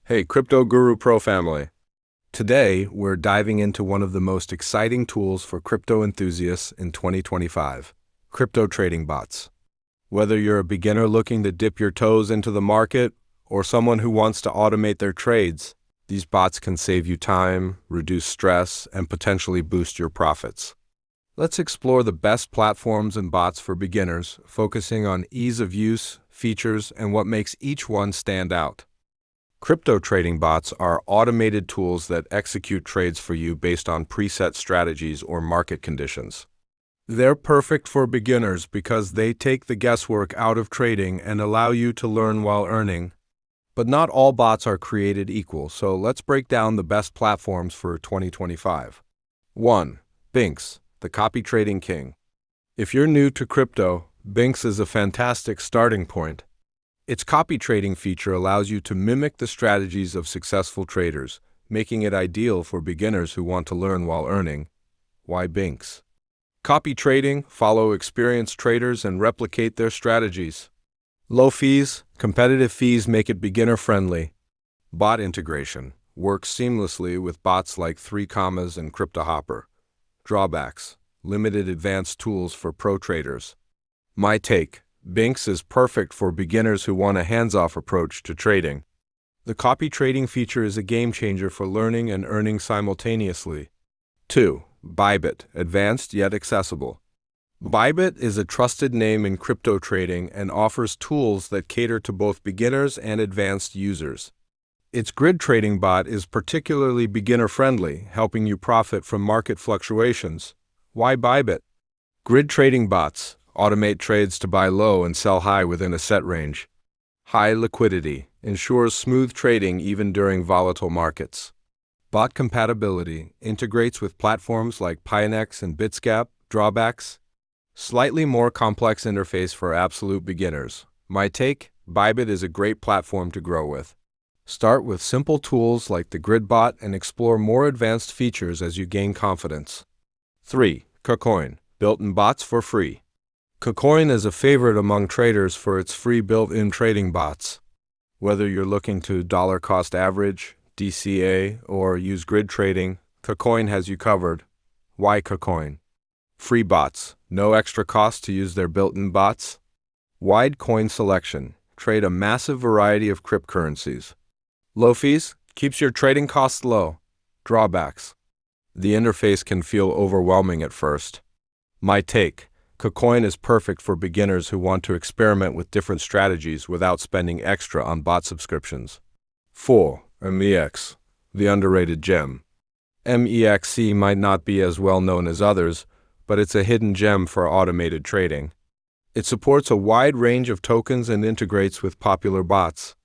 Hey, Crypto Guru Pro family. Today, we're diving into one of the most exciting tools for crypto enthusiasts in 2025, crypto trading bots. Whether you're a beginner looking to dip your toes into the market or someone who wants to automate their trades, these bots can save you time, reduce stress, and potentially boost your profits. Let's explore the best platforms and bots for beginners, focusing on ease of use, features, and what makes each one stand out. Crypto trading bots are automated tools that execute trades for you based on preset strategies or market conditions. They're perfect for beginners because they take the guesswork out of trading and allow you to learn while earning. But not all bots are created equal, so let's break down the best platforms for 2025. 1. BingX, the copy trading king. If you're new to crypto, BingX is a fantastic starting point. Its copy trading feature allows you to mimic the strategies of successful traders, making it ideal for beginners who want to learn while earning. Why BingX? Copy trading, follow experienced traders and replicate their strategies. Low fees, competitive fees make it beginner-friendly. Bot integration, works seamlessly with bots like 3commas and CryptoHopper. Drawbacks, limited advanced tools for pro traders. My take. BingX is perfect for beginners who want a hands-off approach to trading. The copy trading feature is a game-changer for learning and earning simultaneously. 2. Bybit, advanced yet accessible. Bybit is a trusted name in crypto trading and offers tools that cater to both beginners and advanced users. Its grid trading bot is particularly beginner-friendly, helping you profit from market fluctuations. Why Bybit? Grid trading bots automate trades to buy low and sell high within a set range. High liquidity ensures smooth trading even during volatile markets. Bot compatibility integrates with platforms like MexC and Bitsgap. Drawbacks? Slightly more complex interface for absolute beginners. My take? Bybit is a great platform to grow with. Start with simple tools like the grid bot and explore more advanced features as you gain confidence. 3. KuCoin, built-in bots for free. KuCoin is a favorite among traders for its free built-in trading bots. Whether you're looking to dollar cost average, DCA, or use grid trading, KuCoin has you covered. Why KuCoin? Free bots, no extra cost to use their built-in bots. Wide coin selection, trade a massive variety of cryptocurrencies. Low fees, keeps your trading costs low. Drawbacks. The interface can feel overwhelming at first. My take. KuCoin is perfect for beginners who want to experiment with different strategies without spending extra on bot subscriptions. 4. MexC, the underrated gem. MexC might not be as well known as others, but it's a hidden gem for automated trading. It supports a wide range of tokens and integrates with popular bots.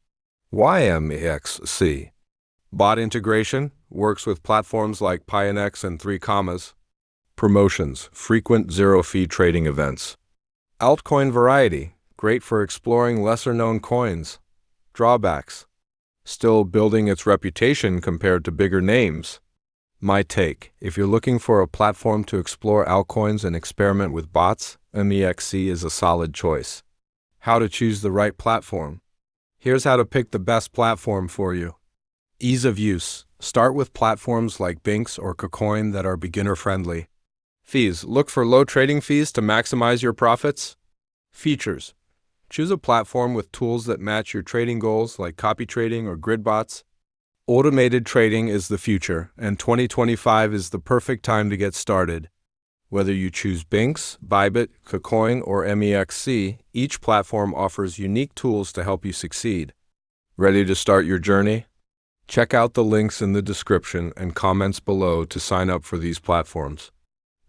Why MexC? Bot integration works with platforms like MexC and 3commas. Promotions, frequent zero-fee trading events. Altcoin variety, great for exploring lesser-known coins. Drawbacks, still building its reputation compared to bigger names. My take, if you're looking for a platform to explore altcoins and experiment with bots, MexC is a solid choice. How to choose the right platform? Here's how to pick the best platform for you. Ease of use, start with platforms like BingX or KuCoin that are beginner-friendly. Fees, look for low trading fees to maximize your profits. Features, choose a platform with tools that match your trading goals like copy trading or grid bots. Automated trading is the future, and 2025 is the perfect time to get started. Whether you choose BingX, Bybit, KuCoin, or MexC, each platform offers unique tools to help you succeed. Ready to start your journey? Check out the links in the description and comments below to sign up for these platforms.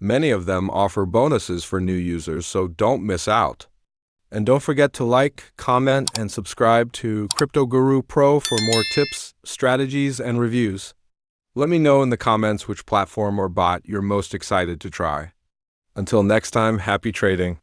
Many of them offer bonuses for new users, so don't miss out. And don't forget to like, comment, and subscribe to Crypto Guru Pro for more tips, strategies, and reviews. Let me know in the comments which platform or bot you're most excited to try. Until next time, happy trading.